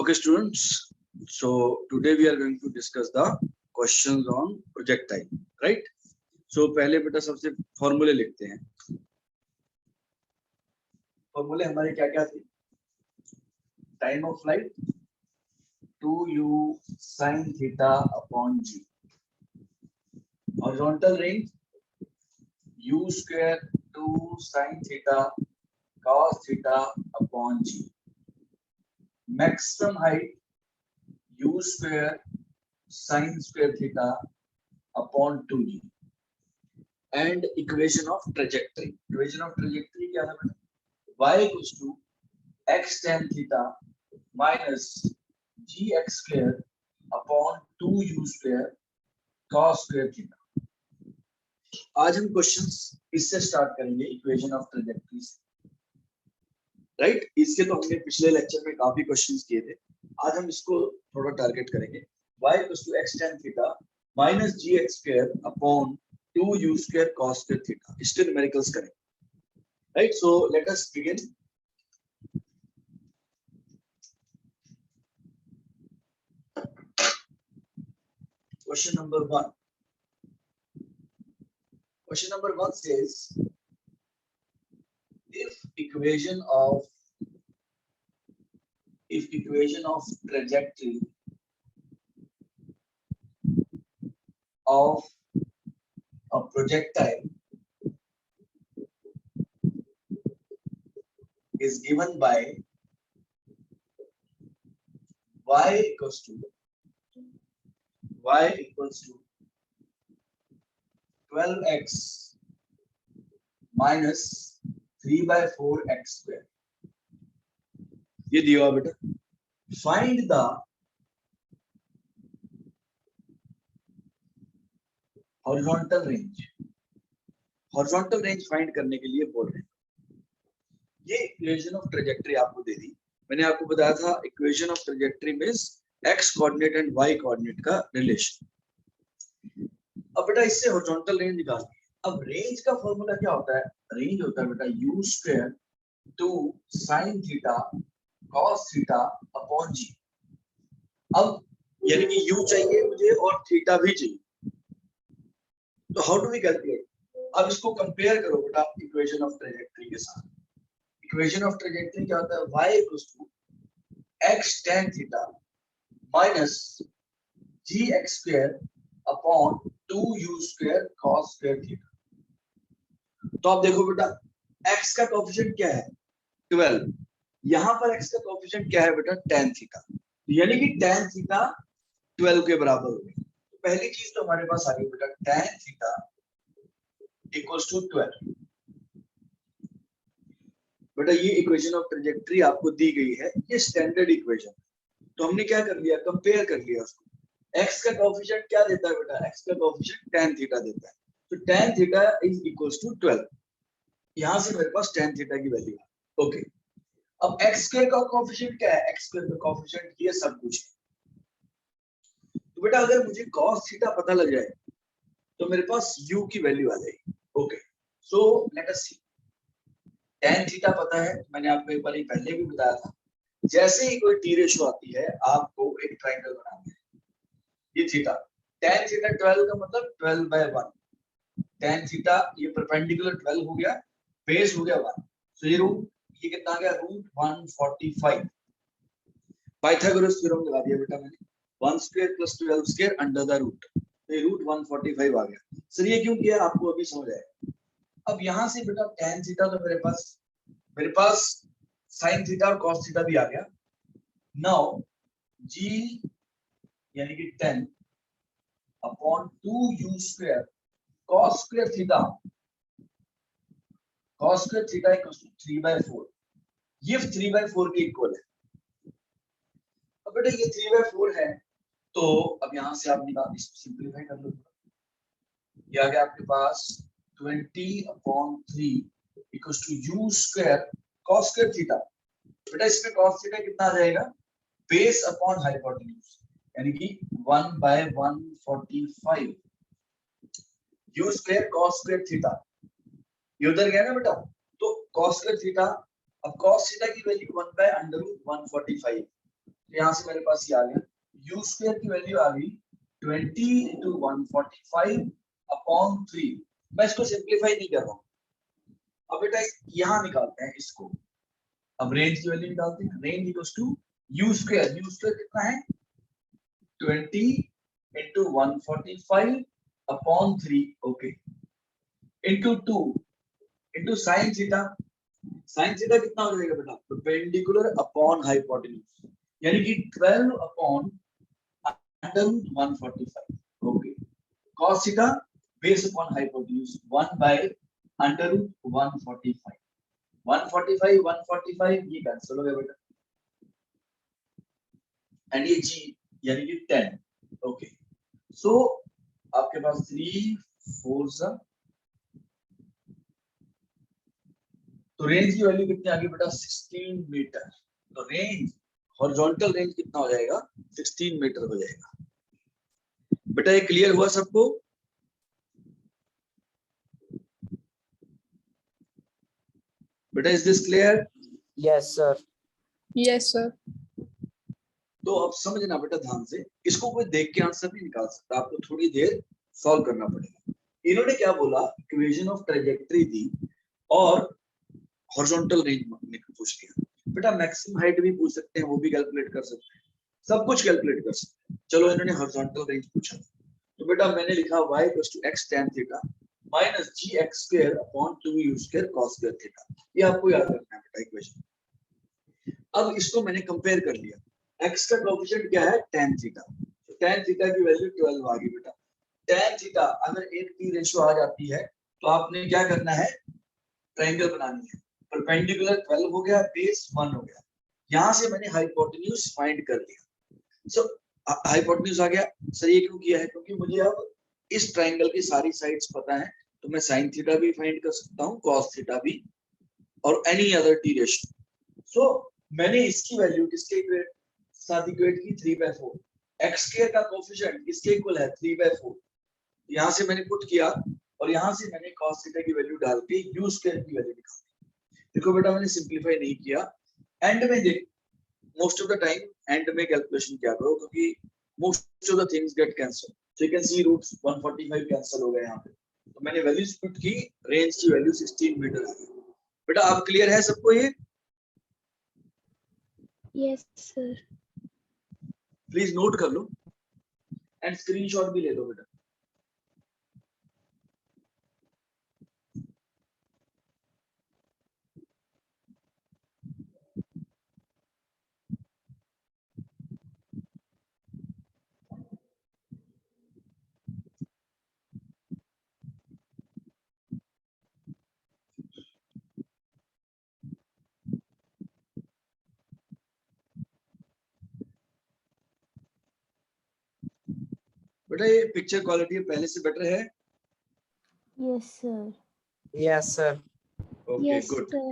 Okay, students. So today we are going to discuss the questions on projectile, right? So पहले बेटा सबसे फॉर्मूले लिखते हैं. फॉर्मूले हमारे क्या क्या थे? Time of flight 2u sin theta upon g. Horizontal range u square 2 sin theta cos theta upon g. Maximum height u square sin square theta upon 2g. And equation of trajectory. Equation of trajectory क्या है बेटा? Y equals to x tan theta minus gx square upon 2u square cos square theta. आज हम questions इससे start करेंगे, equation of trajectory से, right? इसके तो हमने पिछले लेक्चर में काफी क्वेश्चंस किए थे. आज हम इसको थोड़ा टारगेट करेंगे. y equals to x tan theta minus gx square upon 2u square cos square theta. इसके न्यूमेरिकल्स करेंगे, right? So let us begin. Question number 1. Question number 1 says, if equation of trajectory of a projectile is given by y equals to 12x minus 3 by 4x square. ये दिया हुआ बेटा. Find the horizontal range. Horizontal range find करने के लिए बोल रहे हैं. ये इक्वेशन ऑफ ट्रैजेक्टरी आपको दे दी. मैंने आपको बताया था equation of trajectory means x coordinate and y coordinate का रिलेशन. अब बेटा इससे हॉरिजॉन्टल रेंज निकालनी है. अब रेंज का फॉर्मूला क्या होता है? रेंज होता है बेटा u square 2 sin theta cos theta upon g. अब यानी कि u चाहिए मुझे और थीटा भी चाहिए. तो हाउ डू वी कैलकुलेट? अब इसको कंपेयर करो बेटा इक्वेशन ऑफ ट्रैजेक्टरी के साथ. इक्वेशन ऑफ ट्रैजेक्टरी क्या होता है? y equals to x tan theta minus gx square upon 2u square cos square theta. तो आप देखो बेटा x का कोएफिशिएंट क्या है? 12. यहां पर x का कोएफिशिएंट क्या है बेटा? tan theta. यानी कि tan थीटा 12 के बराबर होगी. तो पहली चीज तो हमारे पास आ गई बेटा tan थीटा इक्वल्स टू 12. बेटा ये इक्वेशन ऑफ ट्रैजेक्टरी आपको दी गई है, ये स्टैंडर्ड इक्वेशन. तो हमने क्या कर लिया? कंपेयर कर लिया उसको. x का कोएफिशिएंट क्या देता है बेटा? x का कोएफिशिएंट tan थीटा देता है. तो tan theta is equals to 12. यहां से मेरे पास tan थीटा की वैल्यू है. ओके. अब x स्क्वायर का कोएफिशिएंट क्या है? x स्क्वायर का कोएफिशिएंट ये सब कुछ है. तो बेटा अगर मुझे cos थीटा पता लग जाए तो मेरे पास u की वैल्यू आ जाएगी. ओके. सो लेट अस सी. tan थीटा पता है, मैंने आपको एक बार पहले भी बताया था. जैसे ही कोई टी रेशियो आती है आपको एक ट्रायंगल बनाना है. ये थीटा tan थीटा 12 का मतलब 12/1. tan थीटा ये परपेंडिकुलर 12 हो गया, बेस हो गया 1. सो ये रूट ये कितना आ गया? रूट 145. पाइथागोरस थ्योरम लगा दिया बेटा मैंने. 1 square plus 12 square under the root. तो ये रूट 145 आ गया. सर ये क्यों किया आपको अभी समझ आएगा. अब यहां से बेटा tan थीटा तो मेरे पास sin थीटा और cos थीटा भी आ गया. नाउ g यानी कि 10 अपॉन 2u square cos square theta. cos square theta equals to 3/4. ये 3/4 के इक्वल है. अब बेटा ये 3/4 है तो अब यहां से आप निकाल इसको सिंपलीफाई कर लो. ये आ गया आपके पास 20/3 equals to u square cos square theta. बेटा इसमें cos थीटा कितना आ जाएगा? बेस अपॉन हाइपोटेन्यूज यानी कि 1/145 u square cos square theta. ये उधर गया ना बेटा. तो cos स्क्वायर थीटा. अब cos थीटा की वैल्यू 1/√145. तो यहाँ से मेरे पास ये आ गया, यू स्क्वायर की वैल्यू आ गई 20 into 145 अपॉन 3। मैं इसको सिंप्लीफाई नहीं कर रहा हूँ। अब बेटा यहाँ निकालते हैं इसको, अब रेंज की वैल्यू निकालते हैं। Range equals to u square कितना है 20 into 145 upon 3, okay, into 2 into sin theta. sin theta कितना हो जाएगा बेटा, परपेंडिकुलर अपॉन हाइपोटेन्यूज, यानी कि 12 upon under root 145, okay. cos theta base upon hypotenuse 1 by under root 145। 145 ये कैंसिल हो गया बेटा, एंड ये g यानी कि 10, ओके। सो आपके पास 3 4 सा, तो रेंज की वैल्यू कितनी आ गई बेटा 16 मीटर। तो रेंज, हॉरिजॉन्टल रेंज कितना हो जाएगा 16 मीटर हो जाएगा। बेटा ये क्लियर हुआ सबको? बेटा is this clear? Yes sir. Yes sir. तो अब समझना बेटा ध्यान से, इसको कोई देख के आंसर नहीं निकाल सकता, आपको थोड़ी देर सॉल्व करना पड़ेगा। इन्होंने क्या बोला, इक्वेशन ऑफ ट्रेजेक्टरी दी और हॉरिजॉन्टल रेंज पूछ लिया। बेटा मैक्सिमम हाइट भी पूछ सकते हैं, वो भी कैलकुलेट कर सकते हैं, सब कुछ कैलकुलेट कर सकते हैं। चलो इन्होंने हॉरिजॉन्टल रेंज पूछा, तो बेटा मैंने लिखा y = x tan theta minus gx² upon 2u² cos² theta. ये आपको याद रखना है बेटा इक्वेशन। अब इसको मैंने कंपेयर कर लिया, x का कोएफिशिएंट क्या है tan थीटा, तो tan थीटा की वैल्यू 12 आ गई बेटा। tan थीटा अगर 1 की रेशियो आ जाती है तो आपने क्या करना है, ट्रायंगल बनानी है। परपेंडिकुलर 12 हो गया, बेस 1 हो गया, यहां से मैंने हाइपोटेन्यूज फाइंड कर लिया। सो हाइपोटेन्यूज आ गया। सर ये क्यों किया है, क्योंकि मुझे अब इस ट्रायंगल की सारी साइड्स पता है, तो मैं sin थीटा भी फाइंड कर सकता हूँ, cos थीटा भी, और एनी अदर t रेशियो। सो मैंने इसकी वैल्यू किसके साथ इक्वेट की 3/4। x² का कोएफिशिएंट किसके इक्वल है 3/4, यहां से मैंने पुट किया और यहां से मैंने cos थीटा की वैल्यू डाल के u² की वैल्यू निकाली। देखो बेटा मैंने सिंपलीफाई नहीं किया, एंड में देख, most of the time and में कैलकुलेशन क्या करो, क्योंकि most of the things get cancel. So you can sea routes 145 cancel हो गए यहाँ पे, तो मैंने वैल्यूज पुट की, रेंज की वैल्यू 16 मीटर आ गई। बेटा आप क्लियर है सबको ये? Yes sir. प्लीज नोट कर लो एंड स्क्रीनशॉट भी ले लो बेटा। बेटा ये पिक्चर क्वालिटी पहले से बेटर है? Yes sir. Yes sir. Okay yes good. Sir.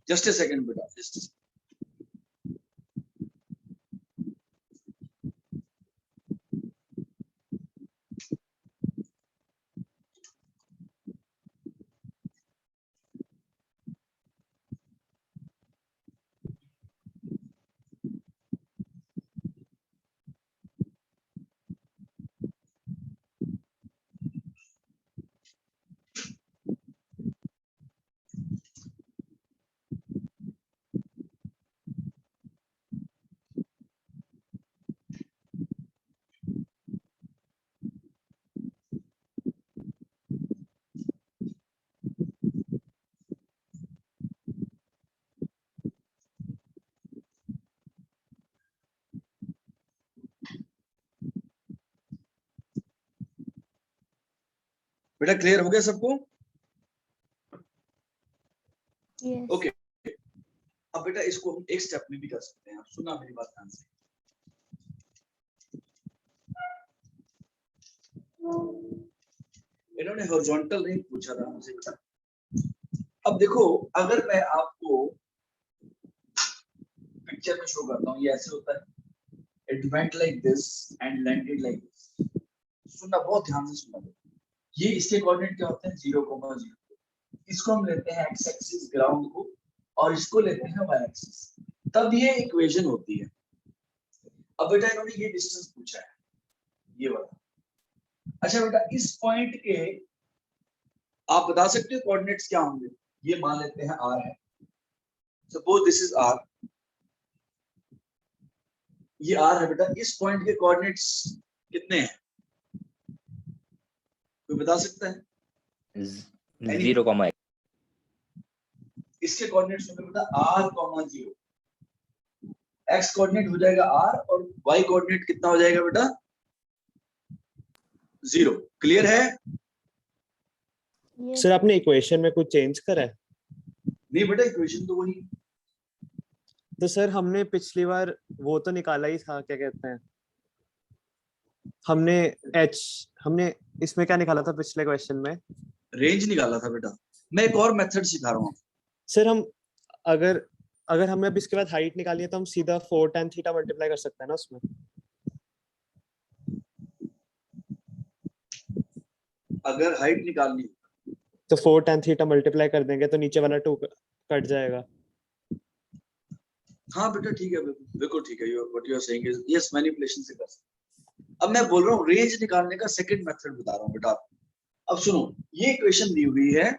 Just a second बेटा, जस्ट a second. बेटा क्लियर हो गया सबको? यस। ओके अब बेटा इसको हम एक स्टेप में भी कर सकते हैं, आप सुनना मेरी बात ध्यान से। इन्होंने हॉरिजॉन्टल रेंज पूछा था हमसे बेटा। अब देखो अगर मैं आपको पिक्चर में शो करता हूँ, ये ऐसे होता है, it went like this and landed like this. सुनना बहुत ध्यान से सुनना, ये इसके कोऑर्डिनेट क्या होते हैं 0,0। इसको हम लेते हैं एक्स एक्सिस ग्राउंड को और इसको लेते हैं वाई एक्सिस, तब ये इक्वेशन होती है। अब बेटा इन्होंने ये डिस्टेंस पूछा है, ये वाला। अच्छा बेटा इस पॉइंट के आप बता सकते हो कोऑर्डिनेट्स क्या होंगे? ये मान लेते हैं आर है, सपोज दिस इज आर, ये आर है बेटा। इस पॉइंट के कोऑर्डिनेट्स कितने हैं, कोई बता सकता है? 0, इसके कोऑर्डिनेट्स होंगे बेटा r, 0। x कोऑर्डिनेट हो जाएगा r और y कोऑर्डिनेट कितना हो जाएगा बेटा? 0। क्लियर है? Yes. सर आपने इक्वेशन में कुछ चेंज करा है? नहीं बेटा इक्वेशन तो वही। तो सर हमने पिछली बार वो तो निकाला ही था, क्या कहते हैं, हमने इसमें क्या निकाला था पिछले क्वेश्चन में? रेंज निकाला था बेटा। मैं एक और मेथड सिखा रहा हूँ। सर हम अगर हमने अब इसके बाद हाइट निकाली है तो हम सीधा 4 tan थीटा मल्टीप्लाई कर सकते हैं ना उसमें? अगर हाइट निकालनी तो 4 tan थीटा मल्टीप्लाई कर देंगे तो नीचे वाला 2 कट जाएगा। हाँ बेटा ठीक है, बिल्कुल ठीक है। What you are saying is yes, manipulation से कर सकते। अब मैं बोल रहा हूँ रेंज निकालने का सेकंड मेथड बता रहा हूँ बेटा। अब सुनो, ये इक्वेशन दी हुई है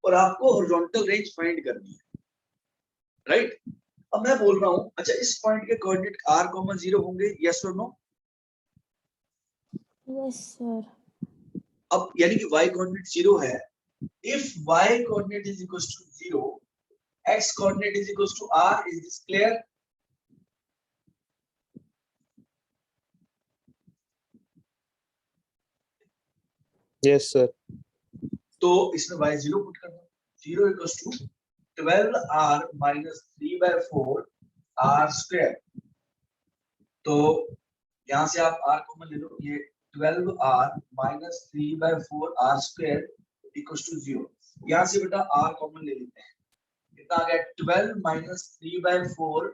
और आपको हॉरिजॉन्टल रेंज फाइंड करनी है, राइट? अब मैं बोल रहा हूँ अच्छा इस पॉइंट के कोऑर्डिनेट r, 0 होंगे, यस और नो? Yes, sir. अब यानी कि y कोऑर्डिनेट 0 है। If y coordinate is equal to 0, x coordinate is equal to r, is this clear? Yes sir. तो इसमें y 0 पुट करना, 0 equal to 12r minus 3/4 r square. तो यहां से आप r कॉमन ले लो, ये 12r minus 3/4 r square equal to 0। यहां से बेटा r कॉमन ले लेते हैं, कितना आ गया? 12 minus 3/4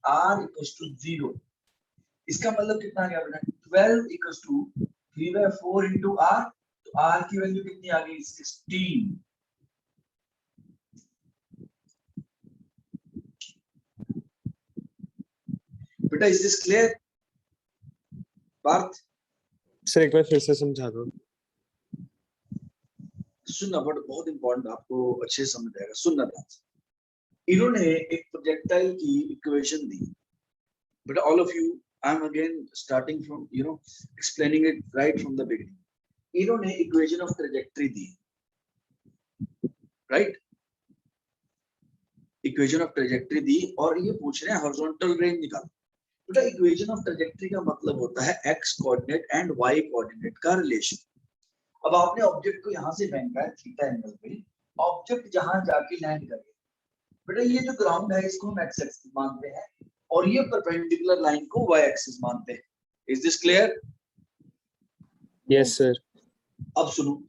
r इक्वल टू 0। इसका मतलब कितना आ गया बेटा? 12 इक्वल टू 3/4 इंटू r। तो r की वैल्यू कितनी आ गई? 16। बेटा is this clear Parth? Sir एक बार फिर से समझा दो। सुनना बट बहुत इंपॉर्टेंट, आपको अच्छे से समझ आएगा, सुनना ध्यान से। इन्होंने एक प्रोजेक्टाइल की इक्वेशन दी बेटा, all of you, I am again starting from explaining it right from the beginning. इन्होंने इक्वेशन ऑफ ट्रैजेक्टरी दी, राइट? इक्वेशन ऑफ ट्रैजेक्टरी दी और ये पूछ रहे हैं हॉरिजॉन्टल रेंज निकालो। बेटा इक्वेशन ऑफ ट्रैजेक्टरी का मतलब होता है x coordinate and y coordinate का रिलेशन। अब आपने ऑब्जेक्ट को यहां से फेंका है थीटा एंगल पे, ऑब्जेक्ट जहां जाके लैंड करे, बेटा ये जो ग्राउंड है इसको हम एक्स एक्सिस मानते हैं और ये परपेंडिकुलर लाइन को वाई एक्सिस मानते हैं। Is this clear? Yes sir. अब सुनो,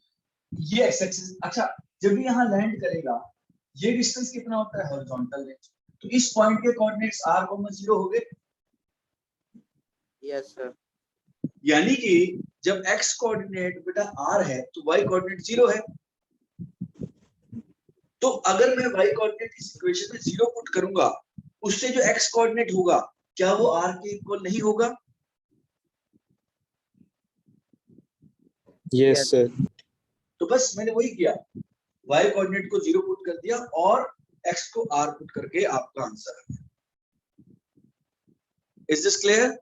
ये एक्स एक्सिस, अच्छा जब भी यहाँ लैंड करेगा ये डिस्टेंस कितना होता है? Horizontal range. तो इस पॉइंट के कोऑर्डिनेट्स r, 0 हो गए। Yes, sir. यानी कि जब x कोऑर्डिनेट बेटा r है तो y कोऑर्डिनेट 0 है। तो अगर मैं y कोऑर्डिनेट इस इक्वेशन में 0 पुट करूंगा, उससे जो x कोऑर्डिनेट होगा क्या वो r के इक्वल नहीं होगा? Yes sir. तो बस मैंने वही किया, y कोऑर्डिनेट को 0 पुट कर दिया और x को r पुट करके आपका आंसर आ गया। Is this clear?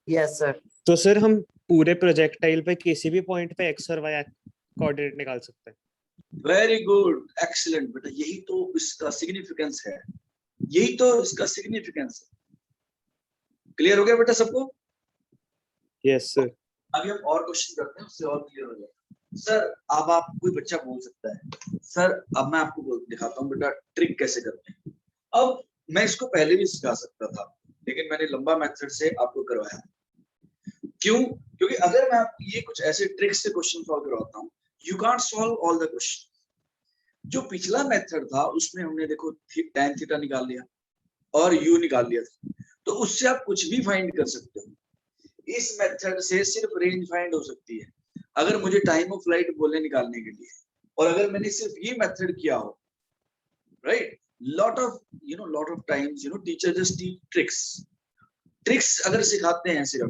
Yes, sir. तो सर हम पूरे प्रोजेक्टाइल पे किसी भी पॉइंट पे एक्स और वाई कोऑर्डिनेट निकाल सकते हैं? वेरी गुड, एक्सीलेंट बेटा, यही तो इसका सिग्निफिकेंस है, यही तो इसका सिग्निफिकेंस है। क्लियर हो गया बेटा सबको? Yes sir. अभी हम और क्वेश्चन करते हैं, उससे और क्लियर हो जाएगा। सर अब आप, कोई बच्चा बोल सकता है सर अब मैं आपको दिखाता हूँ बेटा ट्रिक कैसे करते हैं। अब मैं इसको पहले भी सिखा सकता था लेकिन मैंने लंबा मेथड से आपको करवाया। क्यों? क्योंकि अगर मैं आपको ये कुछ ऐसे ट्रिक्स से क्वेश्चन सॉल्व करवाता हूँ, you can't solve all the question. जो पिछला मेथड था उसमें हमने देखो tan थीटा निकाल लिया और u निकाल लिया था, तो उससे आप कुछ भी फाइंड कर सकते हो। इस मेथड से सिर्फ रेंज फाइंड हो सकती है। अगर मुझे टाइम ऑफ फ्लाइट बोले निकालने के लिए, और अगर मैंने सिर्फ ये मेथड किया हो, right, lot of times teacher just teach tricks अगर सिखाते हैं सिर्फ,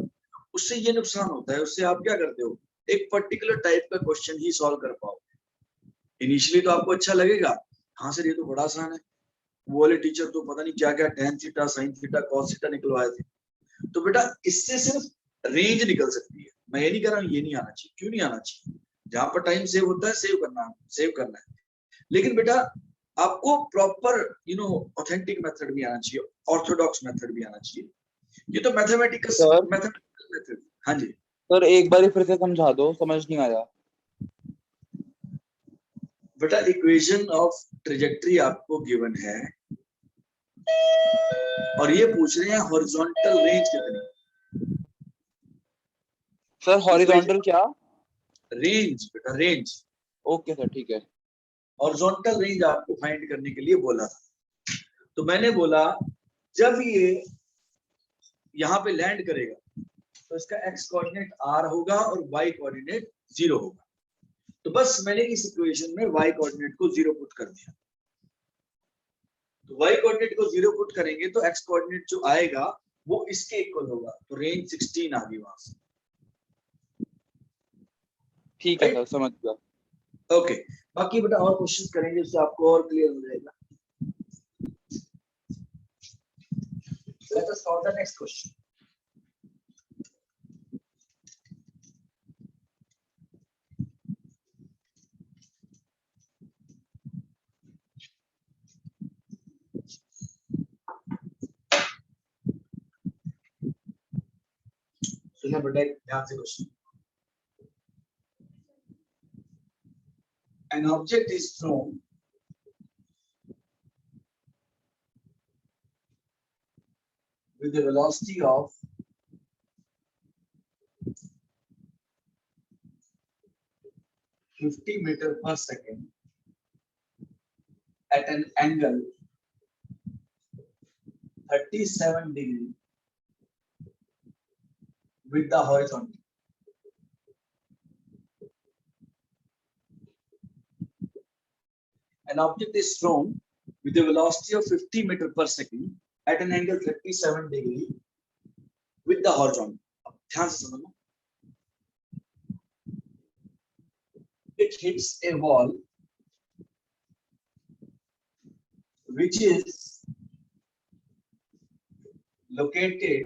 उससे ये नुकसान होता है, उससे आप क्या करते हो, एक पर्टिकुलर टाइप का क्वेश्चन ही सॉल्व कर पाओगे। इनिशियली तो आपको अच्छा लगेगा, हाँ सर ये तो बड़ा आसान है, वो वाले टीचर तो पता नहीं क्या क्या tan theta sin theta cos theta निकलवाए थे। तो बेटा इससे सिर्फ रेंज निकल सकती है, मैं ये नहीं कह रहा हूँ ये नहीं आना चाहिए, क्यों नहीं आना चाहिए, जहां पर टाइम सेव होता है सेव करना है, लेकिन बेटा आपको प्रॉपर ऑथेंटिक मेथड भी आना चाहिए, ऑर्थोडॉक्स मेथड भी आना चाहिए। ये तो मैथमेटिकल मेथड। हाँ जी सर एक बार फिर से समझा दो, समझ नहीं आया। बेटा इक्वेशन ऑफ ट्रेजेक्टरी आपको गिवन है और ये पूछ रहे हैं हॉरिजॉन्टल रेंज कितनी। सर हॉरिजॉन्टल क्या? रेंज बेटा, रेंज। ओके सर ठीक है। हॉरिजॉन्टल रेंज आपको फाइंड करने के लिए बोला था, तो मैंने बोला जब ये यहाँ पे लैंड करेगा तो इसका एक्स कोऑर्डिनेट r होगा और y कोऑर्डिनेट 0 होगा। तो बस मैंने इस इक्वेशन में y कोऑर्डिनेट को 0 पुट कर दिया, तो y कोऑर्डिनेट को 0 पुट करेंगे तो x कोऑर्डिनेट जो आएगा वो इसके इक्वल होगा, तो रेंज 16 आ गई वहां से। ठीक है सर, समझ गया। ओके, बाकी बेटा और क्वेश्चन करेंगे उससे आपको और क्लियर हो जाएगा। Let us solve the next question. सुनिए बेटा ध्यान से question. An object is thrown with a velocity of 50 meters per second at an angle 37 degrees with the horizontal. An object is thrown with a velocity of 50 meters per second at an angle 37 degree with the horizontal. ध्यान से समझना। It hits a wall which is located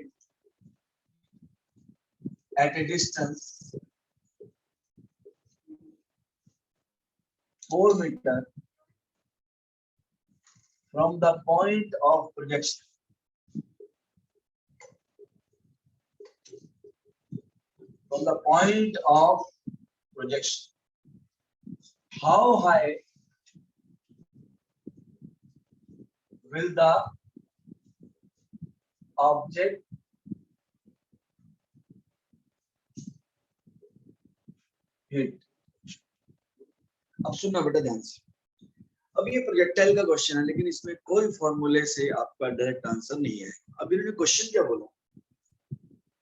at a distance 4 meters from the point of projection. From the point of projection, how high will the object hit? अब सुनना बेटा ध्यान से। अब ये प्रोजेक्टाइल का क्वेश्चन है, लेकिन इसमें कोई फॉर्मूले से आपका डायरेक्ट आंसर नहीं है। अब इन्होंने क्वेश्चन क्या बोला,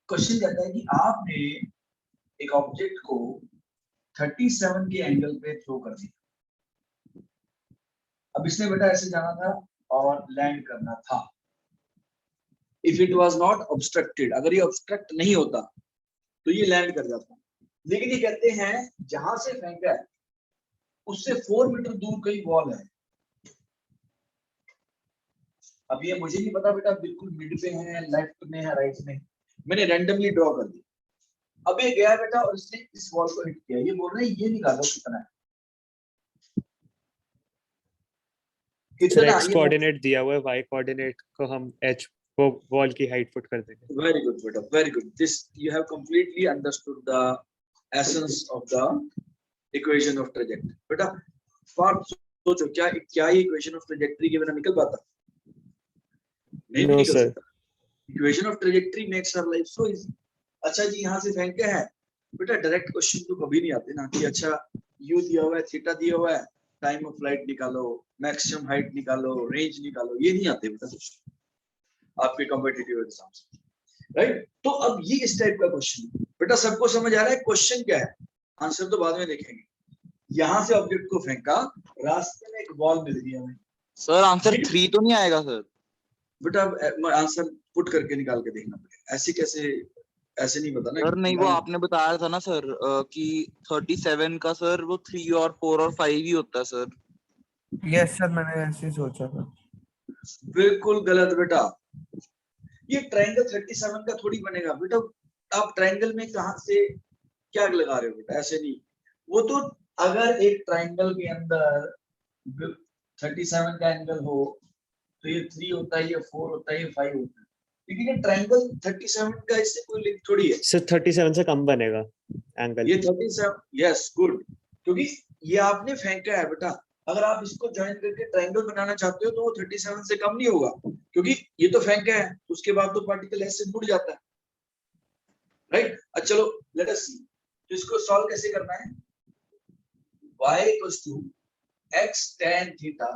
क्वेश्चन कहता है कि आपने एक ऑब्जेक्ट को 37 के एंगल पे थ्रो कर दिया। अब इसने बेटा ऐसे जाना था और लैंड करना था। If it was not obstructed, अगर ये ऑब्स्ट्रक्ट नहीं होता तो ये लैंड कर जाता, लेकिन ये कहते हैं जहां से फेंका है उससे 4 मीटर दूर कहीं वॉल है। अब ये मुझे नहीं पता बेटा बिल्कुल मिड पे है, लेफ्ट में है, राइट में, मैंने रैंडमली ड्रॉ कर दिया। अब ये गया बेटा और इसने इस वॉल को हिट किया, ये बोल रहे हैं ये निकालो कितना है, कितना एक्स कोऑर्डिनेट दिया हुआ है, वाई कोऑर्डिनेट को हम एच को वॉल की हाइट पुट कर देंगे। वेरी गुड बेटा, very good, this you have completely understood the essence of the equation of trajectory. बेटा बात सोचो, क्या ये इक्वेशन ऑफ ट्रैजेक्टरी के बिना निकल पाता? नहीं No, निकल sir. सकता। Equation of trajectory makes our life so easy. अच्छा जी यहाँ से फेंके हैं बेटा, डायरेक्ट क्वेश्चन तो कभी नहीं आते ना कि अच्छा यू दिया हुआ है, थीटा दिया हुआ है, टाइम ऑफ फ्लाइट निकालो, मैक्सिमम हाइट निकालो, रेंज निकालो, ये नहीं आते बेटा आपके कॉम्पिटिटिव एग्जाम से, राइट? तो अब ये इस टाइप का क्वेश्चन बेटा सबको समझ आ रहा है क्वेश्चन क्या है? आंसर तो बाद में देखेंगे। यहां से ऑब्जेक्ट को फेंका, रास्ते में एक बॉल मिल गई हमें। सर आंसर 3 तो नहीं आएगा सर? बेटा आंसर पुट करके निकाल के देखना पड़ेगा, ऐसे कैसे, ऐसे नहीं पता ना। सर नहीं, वो आपने बताया था ना सर कि 37 का सर वो 3 और 4 और 5 ही होता है सर। यस सर, मैंने ऐसे ही सोचा था। बिल्कुल गलत बेटा, ये ट्रायंगल 37 का थोड़ी बनेगा बेटा। आप ट्रायंगल में कहां से क्या लगा रहे हो बेटा, ऐसे नहीं। वो तो अगर एक ट्रायंगल के अंदर 37 का एंगल हो तो ये 3 होता है, ये 4 होता है, ये 5 होता है, लेकिन ये ट्रायंगल 37 का इससे कोई लिंक थोड़ी है। सिर्फ 37 से कम बनेगा एंगल। ये 37, यस गुड, क्योंकि ये आपने फेंका है बेटा। अगर आप इसको ज्वाइन करके ट्रायंगल बनाना चाहते हो तो वो 37 से कम नहीं होगा, क्योंकि ये तो फेंका है, उसके बाद तो पार्टिकल ऐसे मुड़ जाता है, राइट। अच्छा चलो लेट अस सी, तो इसको सॉल्व कैसे करना है। y equals to x tan theta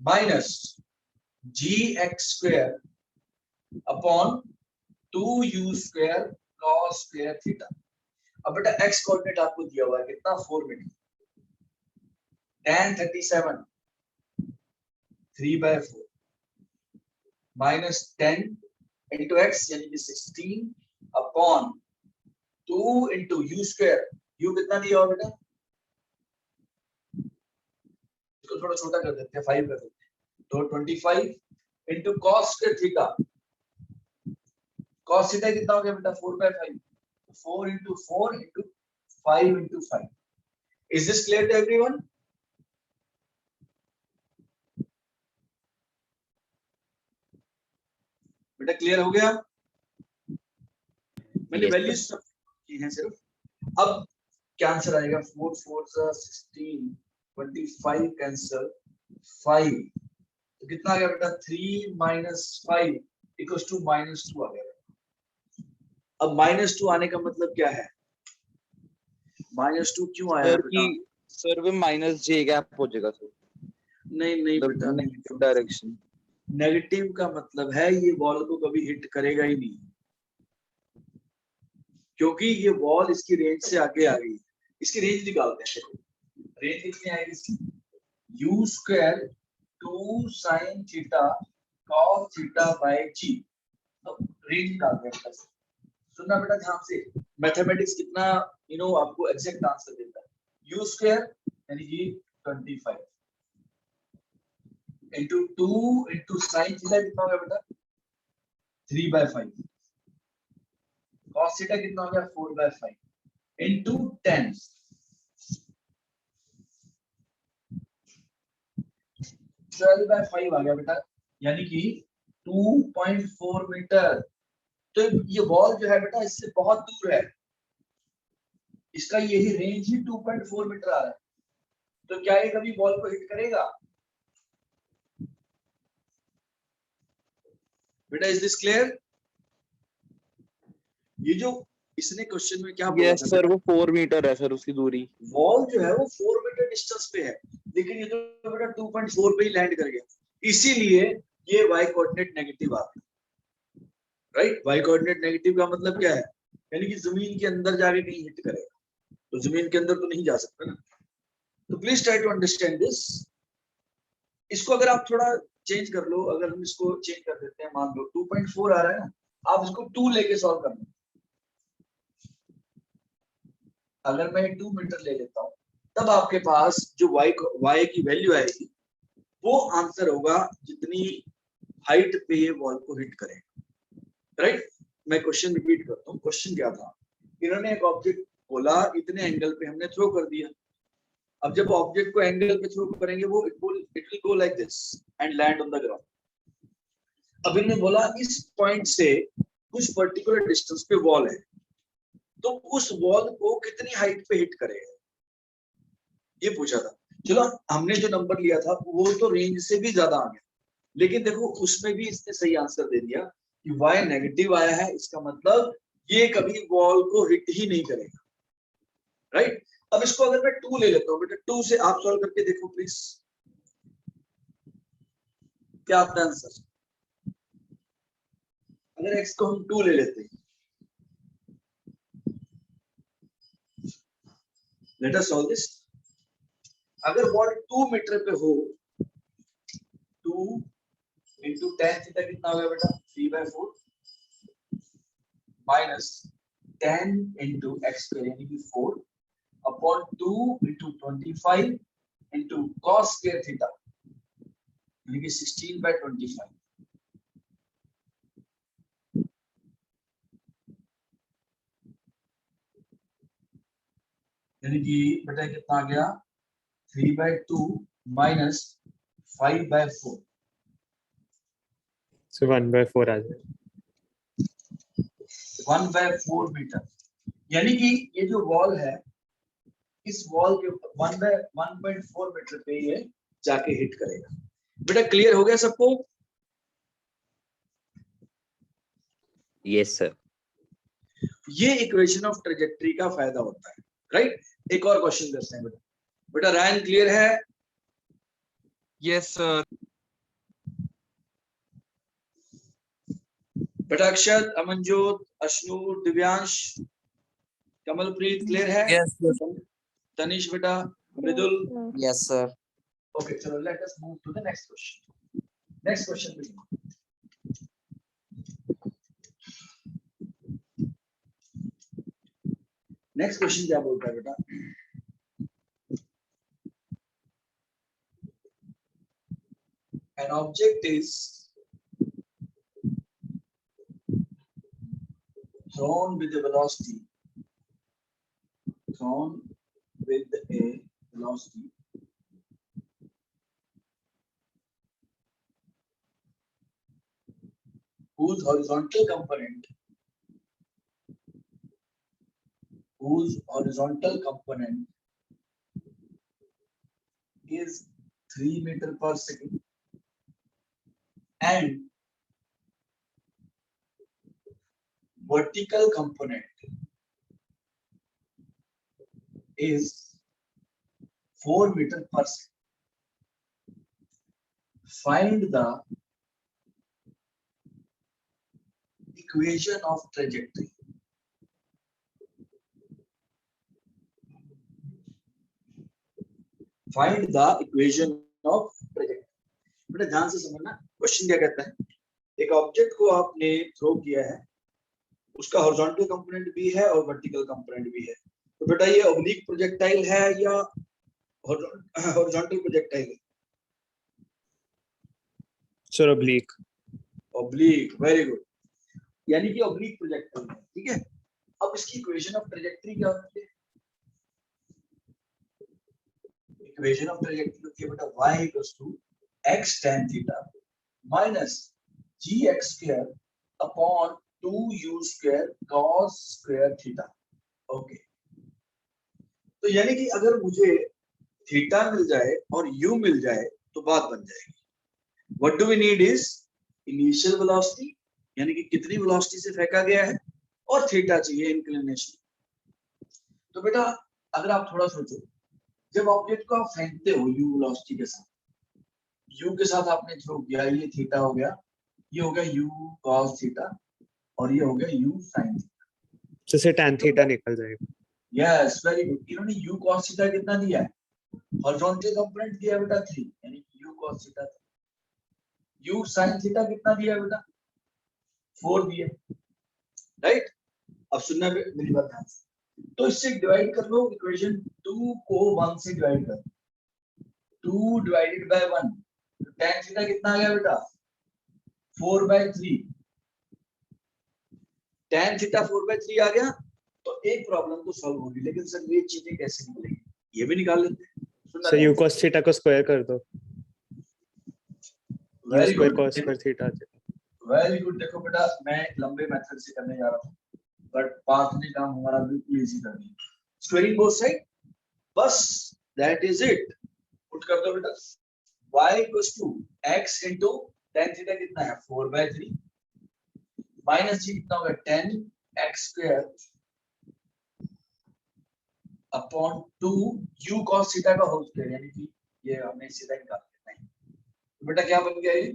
minus gx square upon 2u square cos square theta. अब बेटा x कोऑर्डिनेट आपको दिया हुआ है कितना, 4 metre. tan 37 3/4 minus 10 into x यानी कि 16 अपॉन 2 इंटू यू स्क्वायर। यू कितना दिया हुआ बेटा, इसको थोड़ा छोटा कर देते हैं, 5 कर देते हैं, तो 25 into cos square theta. cos theta कितना हो गया बेटा, 4/5, 4 into 4 into 5 into 5। Is this clear to everyone? बेटा क्लियर हो गया? मैंने वैल्यूज की हैं सिर्फ। अब क्या आंसर आएगा, 4 4 16, 25 कैंसिल, 5 तो कितना आ गया बेटा, 3 माइनस 5 इक्वल्स टू -2 आ गया। अब -2 आने का मतलब क्या है, -2 क्यों आया सर बेटा? की सर वो -j गैप हो जाएगा सर, नहीं नहीं बेटा, नेगेटिव डायरेक्शन। नेगेटिव का मतलब है ये बॉल को कभी हिट करेगा ही नहीं, क्योंकि ये बॉल इसकी रेंज से आगे आ गई है। इसकी रेंज निकालते हैं, देखो रेंज कितनी आएगी इसकी, u square 2 sin theta cos theta by g। तो रेंज निकालते हैं। सुनना बेटा ध्यान से, मैथमेटिक्स कितना आपको एग्जैक्ट आंसर देता है। u स्क्वायर यानी कि 25 इंटू 2 इंटू साइन थीटा कितना हो गया बेटा, 3/5, cos थीटा कितना हो गया, 4/5 इंटू 10, 12/5 आ गया बेटा, यानी कि 2.4 मीटर। तो ये बॉल जो है बेटा इससे बहुत दूर है, इसका यही रेंज ही 2.4 मीटर आ रहा है। तो क्या ये कभी बॉल को हिट करेगा बेटा? Is this clear? ये जो इसने क्वेश्चन में क्या बोला यस था सर, बेटा, वो 4 मीटर है सर उसकी दूरी। बॉल जो है वो 4 मीटर डिस्टेंस पे है, लेकिन ये तो बेटा 2.4 पे ही लैंड कर गया, इसीलिए ये y कोऑर्डिनेट नेगेटिव आ गया, राइट। y कोऑर्डिनेट नेगेटिव का मतलब क्या है, यानी कि जमीन के अंदर जाके कहीं हिट करेगा, तो जमीन के अंदर तो नहीं जा सकता ना। तो please try to understand this. इसको अगर आप थोड़ा चेंज कर लो, अगर हम इसको चेंज कर देते हैं, मान लो 2.4 आ रहा है ना, आप इसको 2 लेके सॉल्व कर लो। अगर मैं 2 मीटर ले लेता हूं, तब आपके पास जो y की वैल्यू आएगी वो आंसर होगा जितनी हाइट पे ये बॉल को हिट करेगा, राइट। मैं क्वेश्चन रिपीट करता हूँ। क्वेश्चन क्या था, इन्होंने एक ऑब्जेक्ट बोला, इतने एंगल पे हमने थ्रो कर दिया। अब जब ऑब्जेक्ट को एंगल पे थ्रो करेंगे वो it will go like this and land on the ground. अब इन्होंने बोला इस पॉइंट से कुछ पर्टिकुलर डिस्टेंस पे वॉल है, तो उस वॉल को कितनी हाइट पे हिट करेगा, ये पूछा था। चलो हमने जो नंबर लिया था वो तो रेंज से भी ज्यादा आ गया, लेकिन देखो उसमें भी इसने सही आंसर दे दिया कि y नेगेटिव आया है, इसका मतलब ये कभी बॉल को हिट ही नहीं करेगा, राइट। अब इसको अगर मैं 2 ले लेता हूँ बेटा, 2 से आप सॉल्व करके देखो प्लीज, क्या आता है आंसर। अगर x को हम 2 ले लेते हैं, लेट अस सॉल्व दिस। अगर बॉल 2 मीटर पे हो, 2 into tan थीटा कितना हो गया बेटा? 3/4 minus tan into x square यानी कि 4 upon 2 into 25 into cos square theta यानी कि 16/25। यानी कि बेटा कितना आ गया? 3/2 minus 5/4। So 1/4 आ जाएगा। 1/4 मीटर। यानी कि ये जो वॉल है, इस वॉल के 1/1.4 मीटर पे ये जाके हिट करेगा। बेटा क्लियर हो गया सबको? Yes sir. ये इक्वेशन ऑफ ट्रेजेक्टरी का फायदा होता है, राइट? एक और क्वेश्चन करते हैं बेटा। बेटा रायन क्लियर है? Yes sir. बेटा अक्षत, अमनजोत, अशनूर, दिव्यांश, कमलप्रीत क्लियर है? Yes, sir. तनिष बेटा, मृदुल। Yes, sir. Okay, चलो let us move to the next question. Next question please. Next question क्या बोलता है बेटा? An object is thrown with a velocity. Thrown with a velocity whose horizontal component is 3 meter per second and vertical component is 4 meter per second. Find the equation of trajectory. Find the equation of trajectory. बेटा ध्यान से समझना, question क्या कहता है? एक object को आपने थ्रो किया है, उसका हॉरिजॉन्टल कंपोनेंट भी है और वर्टिकल कंपोनेंट भी है। तो बेटा ये ऑब्लिक प्रोजेक्टाइल है या हॉरिजॉन्टल प्रोजेक्टाइल है? Sir oblique। Oblique, very good. यानी कि ऑब्लिक प्रोजेक्टाइल है, ठीक है? अब इसकी इक्वेशन ऑफ ट्रैजेक्टरी क्या होती है? इक्वेशन ऑफ ट्रैजेक्टरी होती है बेटा y equals to x tan theta minus gx square upon 2u square cos square theta. Okay, तो यानी कि अगर मुझे थीटा मिल जाए और u मिल जाए तो बात बन जाएगी। What do we need is initial velocity, यानी कि कितनी वेलोसिटी से फेंका गया है, और थीटा चाहिए इंक्लिनेशन। तो बेटा अगर आप थोड़ा सोचो, जब ऑब्जेक्ट को आप फेंकते हो u वेलोसिटी के साथ, u के साथ आपने थ्रो किया, ये थीटा हो गया, ये हो गया u cos थीटा और ये हो गया u sin थीटा। जैसे tan थीटा निकल जाएगा। Yes, very good. इन्होंने u cos थीटा कितना दिया है? हॉरिजॉन्टल कंपोनेंट दिया बेटा 3, यानी कि u cos theta. u sin theta कितना दिया बेटा? 4 दिया, राइट? अब सुनना मेरी बात ध्यान से। तो इससे डिवाइड कर लो, इक्वेशन 2 को 1 से डिवाइड कर। 2 डिवाइडेड बाय 1, तो tan थीटा कितना आ गया बेटा? 4/3। tan थीटा 4/3 आ गया। तो एक प्रॉब्लम तो सॉल्व होगी, लेकिन सर ये चीजें कैसे निकलेंगी, ये भी निकाल लेते हैं। सुनना सर u cos थीटा को स्क्वायर कर दो। u very square good, cos square theta आ जाएगा। Very good. देखो बेटा, मैं लंबे मेथड से करने जा रहा हूँ, बट पाथ ने काम हमारा बिल्कुल इजी कर दिया। स्क्वायरिंग बोथ साइड, बस दैट इज इट। पुट कर दो बेटा, y equals to x into tan theta कितना है? 4/3 माइनस जी कितना होगा? 10x square upon 2 u cos theta का होल स्क्वायर, यानी कि ये हमने सीधा निकाल लेना है। तो बेटा क्या बन गया ये?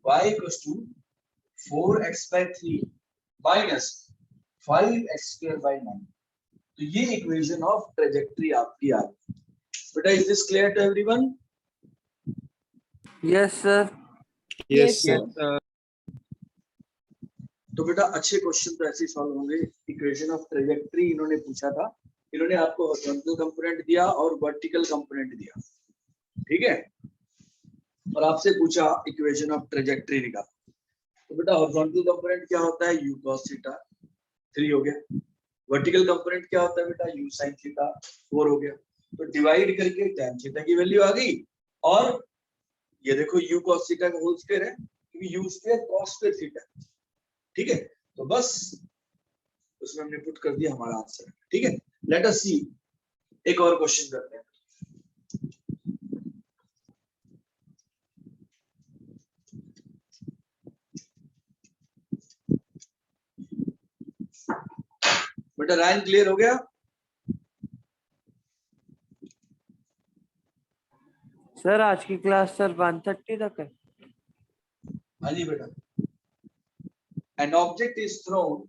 y equals to 4x/3 minus 5x square by 9। तो ये इक्वेशन ऑफ ट्रेजेक्ट्री आपकी आ गई बेटा। Is this clear to everyone? Yes sir. Yes, sir. तो बेटा अच्छे क्वेश्चन तो ऐसे सॉल्व होंगे। इक्वेशन ऑफ ट्रेजेक्ट्री इन्होंने पूछा था, इन्होंने आपको हॉरिजॉन्टल कंपोनेंट दिया और वर्टिकल कंपोनेंट दिया, ठीक है, और आपसे पूछा इक्वेशन ऑफ ट्रेजेक्ट्री निकाल। तो बेटा हॉरिजॉन्टल कंपोनेंट क्या होता है? u cos थीटा 3 हो गया। वर्टिकल कंपोनेंट क्या होता है बेटा? u sin थीटा 4 हो गया। तो डिवाइड करके tan थीटा की वैल्यू आ गई, और ये देखो u cos थीटा का होल स्क्वायर है, क्योंकि u square cos square theta, ठीक है। तो बस उसमें हमने पुट कर दिया हमारा आंसर, ठीक है। लेट अस सी, एक और क्वेश्चन करते हैं। बेटा रायन क्लियर हो गया? सर आज की क्लास सर 1:30 तक है। हाँ जी बेटा। An object is thrown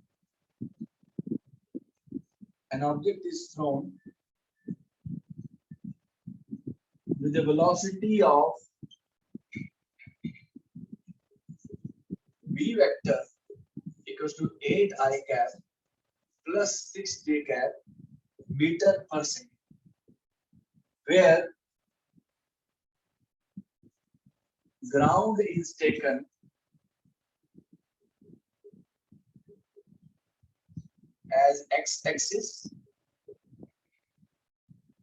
with a velocity of v vector equals to 8 I cap plus 6 j cap meter per second, where ground is taken as x-axis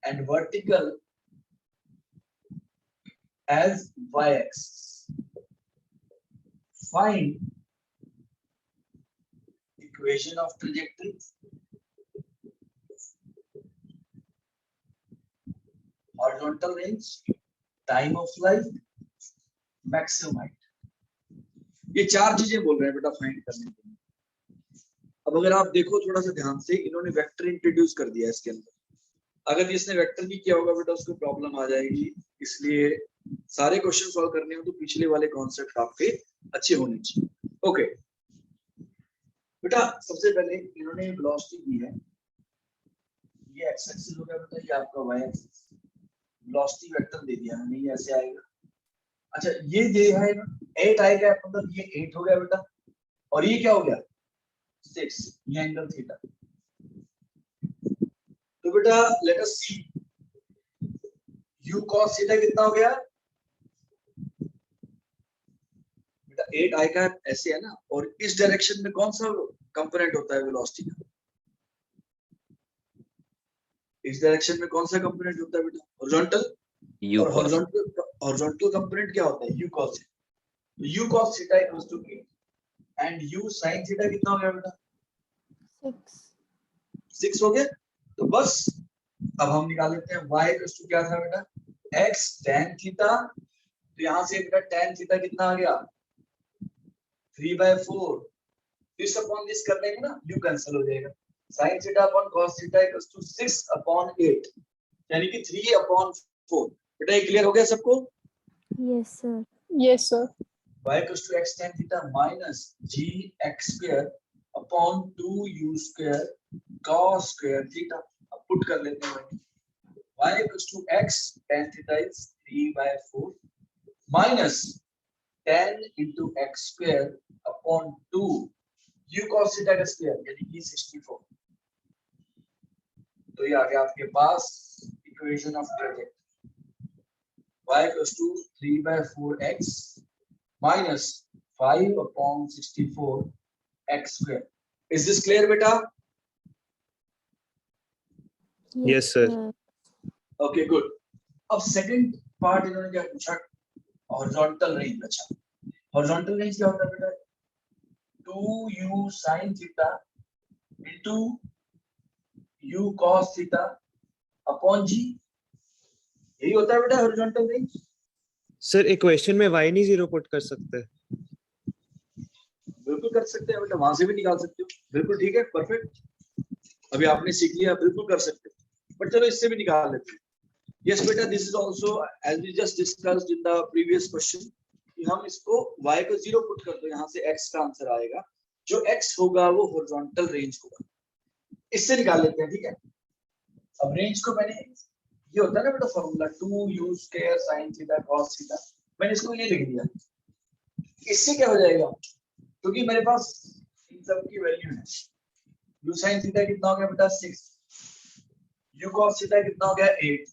and vertical as y-axis. Find equation of trajectory, horizontal range, time of flight, maximum height. ये चार चीजें बोल रहे हैं बेटा find करने के लिए। अब अगर आप देखो थोड़ा सा ध्यान से, इन्होंने वेक्टर इंट्रोड्यूस कर दिया इसके अंदर। अगर इसने वेक्टर भी किया होगा बेटा उसको प्रॉब्लम आ जाएगी, इसलिए सारे क्वेश्चन सॉल्व करने हो तो पिछले वाले कॉन्सेप्ट आपके अच्छे होने चाहिए। ओके बेटा, सबसे पहले इन्होंने वेलोसिटी दी है, ये एक्स एक्सिस हो गया बेटा, ये आपका वाई एक्सिस। वेलोसिटी वेक्टर दे दिया हमें, ये ऐसे आएगा। अच्छा ये दे है 8 आएगा, मतलब ये 8 हो गया बेटा, और ये क्या हो गया 6, ये एंगल थीटा। तो बेटा लेट अस सी, u cos थीटा कितना हो गया बेटा? 8 आएगा ऐसे है ना, और इस डायरेक्शन में कौन सा कंपोनेंट होता है वेलोसिटी का? इस डायरेक्शन में कौन सा कंपोनेंट होता है बेटा? हॉरिजॉन्टल। U और cos. हॉरिजॉन्टल कंपोनेंट क्या होता है? u cos theta. तो u cos theta equals to 8 and u sin theta कितना हो गया बेटा? 6 हो गया। तो बस अब हम निकाल लेते हैं y इक्वल्स टू क्या था बेटा? x tan theta. तो यहां से बेटा tan थीटा कितना आ गया? 3/4। दिस अपॉन दिस कर देंगे ना, u कैंसिल हो जाएगा। sin theta upon cos theta equals to 6/8, यानी कि 3/4। बेटा ये क्लियर हो गया सबको? Yes, sir. Yes, sir. y equals to x tan theta minus g x square upon 2u square cos square theta। अब पुट कर लेते हैं y equals to x tan theta is 3/4 minus 10 into x square upon 2 u cos theta का square, यानी कि 64। तो ये आ गया आपके पास equation of trajectory, y equals to 3/4x minus 5/64 x square. Is this clear beta? Yes, sir. Okay, good. अब सेकंड पार्ट इन्होंने क्या पूछा? Horizontal range. अच्छा हॉरिजॉन्टल रेंज क्या होता है बेटा? 2u sin theta into u cos theta upon g, यही होता है बेटा हॉरिजॉन्टल रेंज। सर इक्वेशन में y नहीं 0 पुट कर सकते? बिल्कुल कर सकते हैं बेटा, वहां से भी निकाल सकते हो, बिल्कुल ठीक है, परफेक्ट। अभी आपने सीख लिया, बिल्कुल कर सकते हो, पर चलो इससे भी निकाल लेते हैं। यस बेटा, this is also as we just discussed in the previous question कि हम इसको y को 0 पुट कर दो, यहाँ से x का आंसर आएगा। जो x होगा वो हॉरिजॉन्टल रेंज होगा। इससे निकाल लेते हैं, ठीक है। अब रेंज को मैंने, ये होता है ना बेटा formula 2u square sin theta cos theta, मैंने इसको ये लिख दिया। इससे क्या हो जाएगा, क्योंकि मेरे पास इन सब की वैल्यू है। u sin थीटा कितना हो गया बेटा 6, u cos थीटा कितना हो गया 8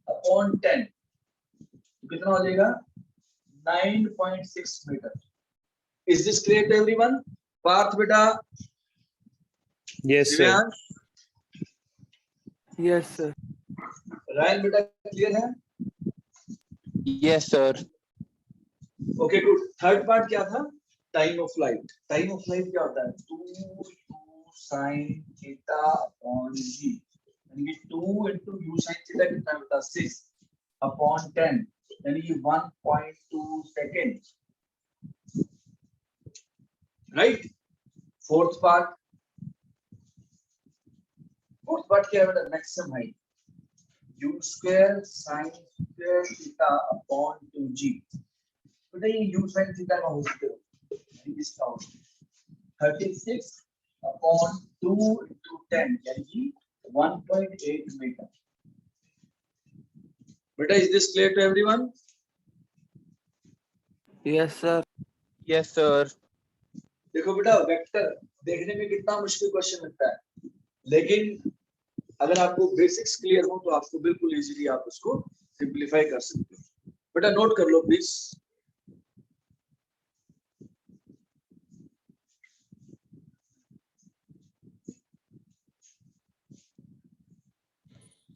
अपॉन 10, कितना हो जाएगा 9.6 metre. Is this clear to everyone? Parth बेटा, Yes, sir. Divyansh, yes sir. Ryan बेटा क्लियर है? Yes sir. Okay good. Third part क्या था? Time of flight. Time of flight क्या होता है? 2u sin theta upon g, यानी कि 2 into u sin थीटा कितना बेटा 6 अपॉन 10, यानी कि 1.2 सेकेंड, राइट। फोर्थ पार्ट क्या है बेटा? Maximum height, u square sin square theta upon 2g। बेटा ये u sin थीटा का हो सकता है, यानी इसका हो 36 अपॉन 2 into 10, यानी कि 1.8 मीटर। बेटा is this clear to everyone? Yes sir. Yes sir. देखो बेटा, वेक्टर देखने में कितना मुश्किल क्वेश्चन लगता है, लेकिन अगर आपको बेसिक्स क्लियर हो तो आपको बिल्कुल इजीली आप उसको सिंपलीफाई कर सकते हो। बेटा नोट कर लो प्लीज।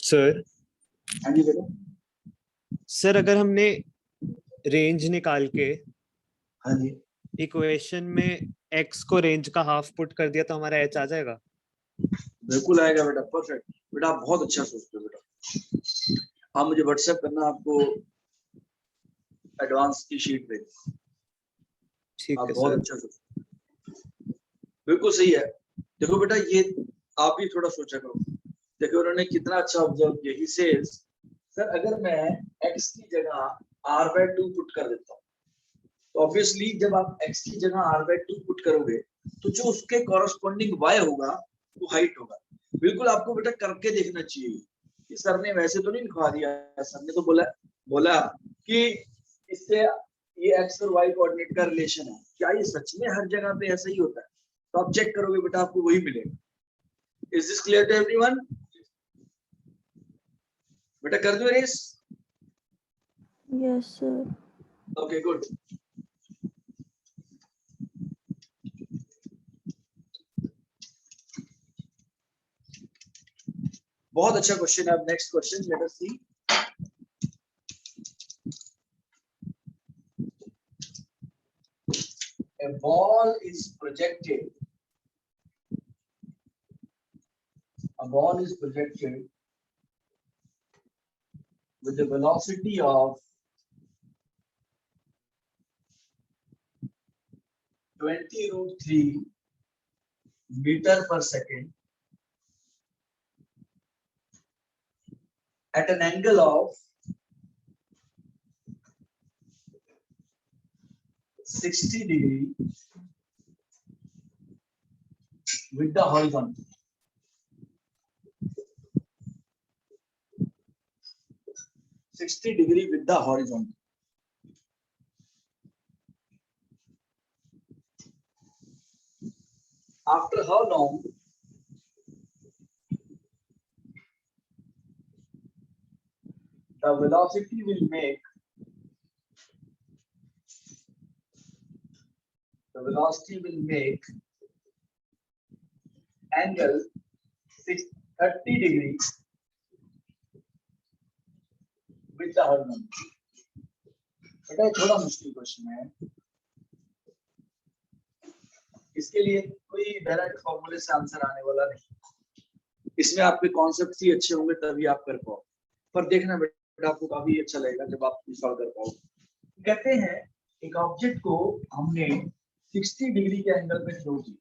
सर, हाँ जी बेटा। सर अगर हमने रेंज निकाल के हाँ जी, इक्वेशन में x को रेंज का हाफ पुट कर दिया तो हमारा h आ जाएगा। बिल्कुल आएगा बेटा, परफेक्ट। बेटा आप बहुत अच्छा सोचते हो बेटा। आप मुझे व्हाट्सएप करना, आपको एडवांस की शीट भेज, ठीक आप है बहुत सर। अच्छा सोचते हो, बिल्कुल सही है। देखो बेटा, ये आप भी थोड़ा सोचा करो। देखो उन्होंने कितना अच्छा ऑब्जर्व किया। ही सेज सर अगर मैं x की जगह r/2 पुट कर देता हूँ, तो ऑब्वियसली जब आप x की जगह r/2 पुट करोगे तो जो उसके कॉरस्पॉन्डिंग y होगा वो हाइट होगा। बिल्कुल आपको बेटा करके देखना चाहिए। कि सर ने वैसे तो नहीं लिखवा दिया, सर ने तो बोला कि इससे ये x और y कोऑर्डिनेट का रिलेशन है। क्या ये सच में हर जगह पे ऐसा ही होता है? तो आप चेक करोगे बेटा, आपको वही मिलेगा। Is this clear to everyone? बेटा कर दो रेस। Yes, sir. Okay good. बहुत अच्छा क्वेश्चन है। अब next question let us see. A ball is projected. A ball is projected with a velocity of 20√3 meter per second at an angle of 60 degree with the horizontal. -60 degree with the horizontal. After how long the velocity will make angle 30 degree with the horizontal. बेटा थोड़ा मुश्किल question है। इसके लिए कोई direct फॉर्मूले से answer आने वाला नहीं। इसमें आपके कॉन्सेप्ट ही अच्छे होंगे तभी आप कर पाओ। पर देखना बेटा, आपको काफी अच्छा लगेगा जब आप सॉल्व कर पाओ। कहते हैं एक ऑब्जेक्ट को हमने 60 डिग्री के एंगल पे थ्रो किया,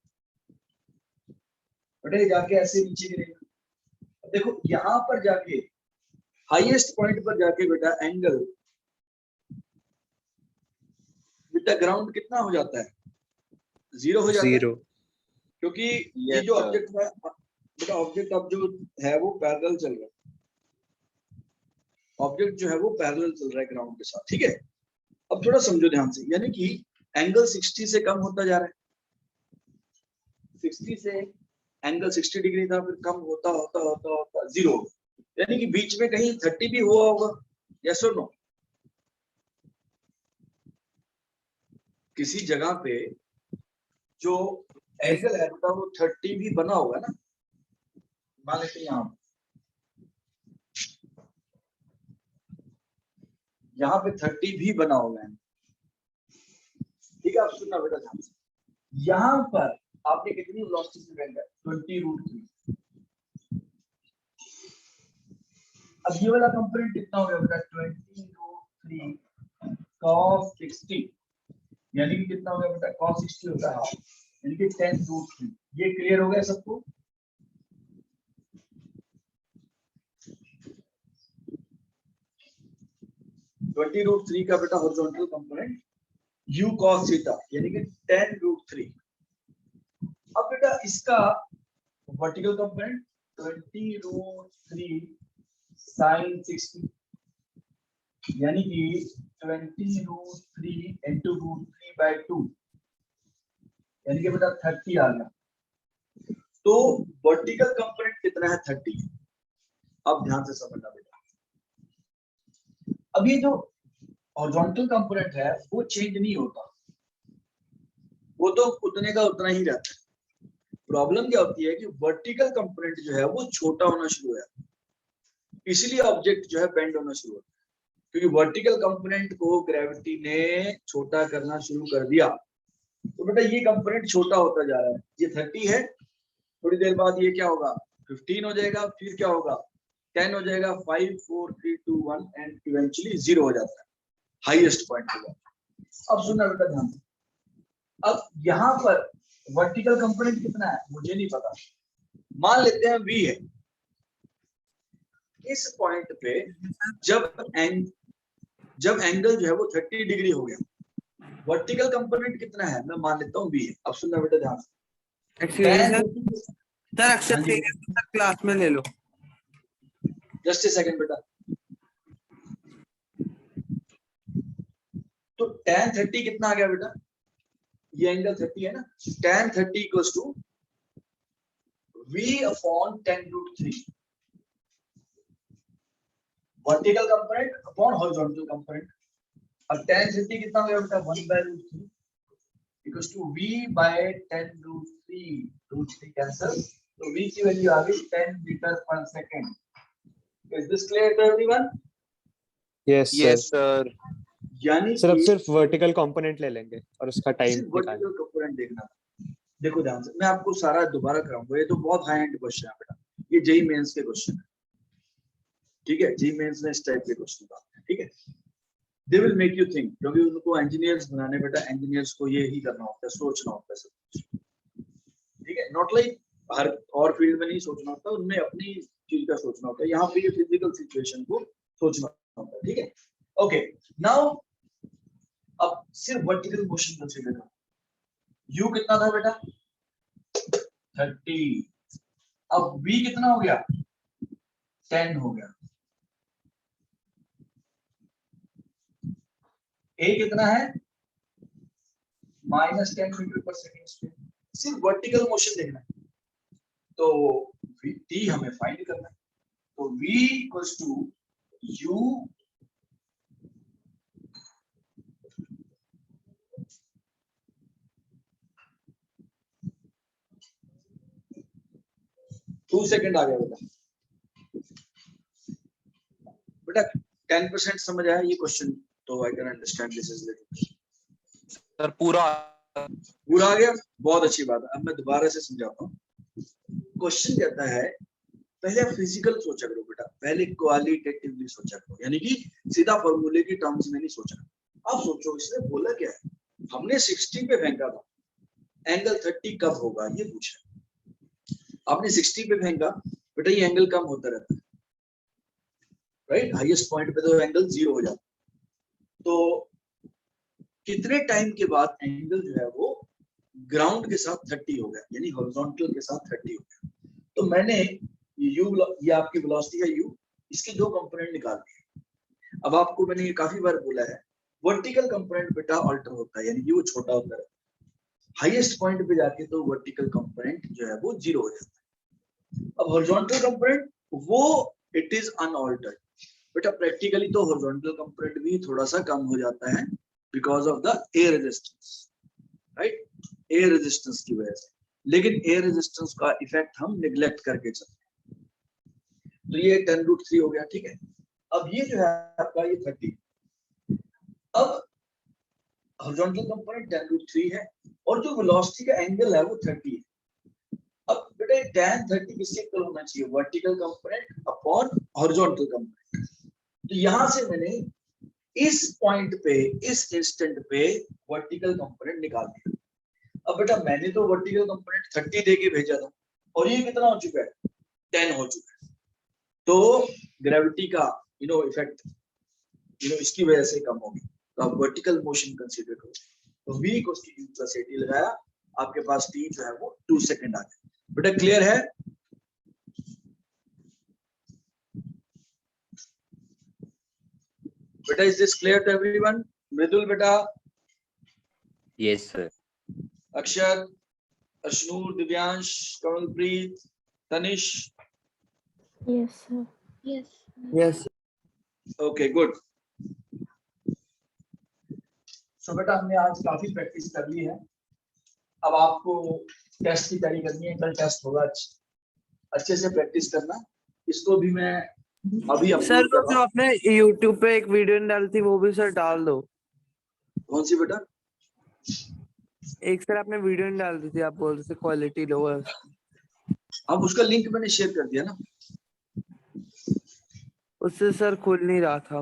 बेटा जाके ऐसे नीचे गिरेगा। देखो यहाँ पर जाके हाईएस्ट पॉइंट पर जाके बेटा एंगल विद द ग्राउंड कितना हो जाता है? 0 हो जाता है, 0। क्योंकि ये Yes, जो sir. ऑब्जेक्ट है बेटा ऑब्जेक्ट अब जो है वो पैरेलल चल रहा है, ऑब्जेक्ट जो है वो पैरेलल चल रहा है ग्राउंड के साथ, ठीक है। अब थोड़ा समझो ध्यान से, यानी कि एंगल 60 से कम होता जा रहा है, 60 से एंगल 60 डिग्री था, फिर कम होता होता होता होता 0 हो गया, यानी कि बीच में कहीं 30 भी हुआ होगा, यस और नो। किसी जगह पे जो एंगल है बेटा वो 30 भी बना होगा ना, मान लेते हैं यहाँ पे 30 भी बना होगा, ठीक है। आप सुनना बेटा ध्यान से, यहाँ पर आपने कितनी वेलोसिटी से फेंका, 20√3। अब ये वाला कंपोनेंट कितना हो गया बेटा, 20√3 cos 60, यानी कि कितना हो गया बेटा, cos 60 होता है हाफ, यानी कि 10√3। ये क्लियर हो गया सबको? (20√3) का बेटा horizontal component u cos theta, यानी कि 10√3। अब बेटा इसका वर्टिकल कंपोनेंट 20√3 sin 60, यानी कि 20√3 into √3/2, यानी कि बेटा 30 आ गया। तो वर्टिकल कंपोनेंट कितना है, 30। अब ध्यान से समझना बेटा, अब ये जो हॉरिजॉन्टल कंपोनेंट है वो चेंज नहीं होता, वो तो उतने का उतना ही रहता है। प्रॉब्लम क्या होती है कि वर्टिकल कंपोनेंट जो है वो छोटा होना शुरू हो जाता है, इसलिए ऑब्जेक्ट जो है बेंड होना शुरू होता है, क्योंकि वर्टिकल कंपोनेंट को ग्रेविटी ने छोटा करना शुरू कर दिया। तो बेटा ये कंपोनेंट छोटा होता जा रहा है, ये 30 है, थोड़ी देर बाद ये क्या होगा, 15 हो जाएगा, फिर क्या होगा, 10 हो जाएगा, 5 4 3 2 1 एंड इवेंचुअली 0 हो जाता है, हाईएस्ट पॉइंट होगा। अब सुनना बेटा ध्यान से, अब यहाँ पर वर्टिकल कंपोनेंट कितना है मुझे नहीं पता, मान लेते हैं v है। इस पॉइंट पे जब एंगल जो है वो 30 डिग्री हो गया, वर्टिकल कंपोनेंट कितना है मैं मान लेता हूँ v है। अब सुनना बेटा ध्यान से, सर अक्षर सर क्लास में ले लो, जस्ट ए सेकंड बेटा। तो tan 30 कितना आ गया बेटा, ये एंगल 30 है ना, tan 30 equals to v/10√3, vertical component upon horizontal component. अब tan 30 कितना हो गया बेटा, 1/√3 इक्वल्स टू v/10√3, √3 कैंसिल, तो v की वैल्यू आ गई 10 मीटर पर second. Is this clear to everyone? Yes yes sir, sir. यानी सर अब कि सिर्फ वर्टिकल कंपोनेंट ले लेंगे और उसका टाइम सिर्फ निकालेंगे। वर्टिकल कंपोनेंट देखना। देखो ध्यान से, मैं आपको सारा दोबारा कराऊंगा, ये तो बहुत हाई एंड क्वेश्चन है बेटा, ये जेई मेंस के क्वेश्चन है, ठीक है। जेई मेंस में इस टाइप के क्वेश्चन आते हैं, ठीक है। They will make you think, क्योंकि उनको इंजीनियर्स बनाने बेटा, इंजीनियर्स को ये ही करना होता है, सोचना होता है सब कुछ, ठीक है। नॉट लाइक हर और फील्ड में नहीं सोचना होता, उनमें अपनी चीज का सोचना होता है, यहाँ पे ये फिजिकल सिचुएशन को सोचना होता है, ठीक है। ओके, नाउ अब सिर्फ वर्टिकल मोशन कंसीडर करो। u कितना था बेटा, 30। अब v कितना हो गया, 10 हो गया। a कितना है, -10 मीटर पर सेकंड। सिर्फ वर्टिकल मोशन देखना है, तो t हमें फाइंड करना है। तो v equals to u two second आ गया बेटा 10% समझ आया ये क्वेश्चन, तो I can understand this is little sir पूरा आ गया, बहुत अच्छी बात है। अब मैं दोबारा से समझाता हूँ। क्वेश्चन कहता है पहले फिजिकल सोचा करो बेटा, पहले क्वालिटेटिवली सोचा करो, यानी कि सीधा फॉर्मूले की टर्म्स में नहीं सोचना। अब सोचो इसने बोला क्या है, हमने 60 पे फेंका था, एंगल 30 कब होगा ये पूछा। आपने 60 पे फेंका बेटा, ये एंगल कम होता रहता है, राइट। हाईएस्ट पॉइंट पे तो एंगल 0 हो जाता है। तो कितने टाइम के बाद एंगल जो है वो ग्राउंड के साथ 30 हो गया, यानी हॉरिजॉन्टल के साथ 30 हो गया। तो मैंने ये आपकी वेलोसिटी है u, इसके दो कंपोनेंट निकाल दिए। अब आपको मैंने ये काफी बार बोला है, वर्टिकल कंपोनेंट बेटा अल्टर होता है, यानी कि वो छोटा होता है। हाईएस्ट पॉइंट पे जाके तो वर्टिकल कंपोनेंट जो है वो 0 हो जाता है। अब हॉरिजॉन्टल कंपोनेंट वो इट इज अनअल्टर्ड। बेटा प्रैक्टिकली तो हॉरिजॉन्टल कंपोनेंट भी थोड़ा सा कम हो जाता है because of the air resistance, right, air resistance की वजह से। लेकिन एयर रेजिस्टेंस का इफेक्ट हम निग्लेक्ट करके चलते हैं। तो ये 10√3 हो गया, ठीक है। अब ये जो है आपका ये 30, अब हॉरिजॉन्टल कंपोनेंट 10√3 है और जो वेलोसिटी का एंगल है वो 30 है। अब बेटा tan 30 किसके इक्वल होना चाहिए? Vertical component upon horizontal component. तो यहां से मैंने इस पॉइंट पे, इस इंस्टेंट पे वर्टिकल कंपोनेंट निकाल दिया। अब बेटा मैंने तो वर्टिकल कंपोनेंट 30 देके भेजा था और ये कितना हो चुका है? 10 हो चुका है। तो ग्रेविटी का इफेक्ट इसकी वजह से कम हो गया। तो आप वर्टिकल मोशन कंसीडर करो। तो v को u + at लगाया, आपके पास t जो है वो 2 सेकंड आ गया। बेटा क्लियर है? बेटा is this clear to everyone? Mridul बेटा, Yes, sir. Akshar, Ashnoor, Divyansh, Kamalpreet, Tanish, Yes, sir. Yes. Yes. Okay good. So बेटा हमने आज काफी प्रैक्टिस कर ली है। अब आपको टेस्ट की तैयारी करनी है, कल टेस्ट होगा, अच्छे से प्रैक्टिस करना। इसको भी मैं अभी सर अपलोड कर जो रहा हूँ। आपने YouTube पे एक वीडियो डाली थी वो भी सर डाल दो। कौन सी बेटा? एक सर आपने वीडियो डाल दी थी, आप बोल रहे थे क्वालिटी लो है। अब उसका लिंक मैंने शेयर कर दिया ना। उससे सर खुल नहीं रहा था।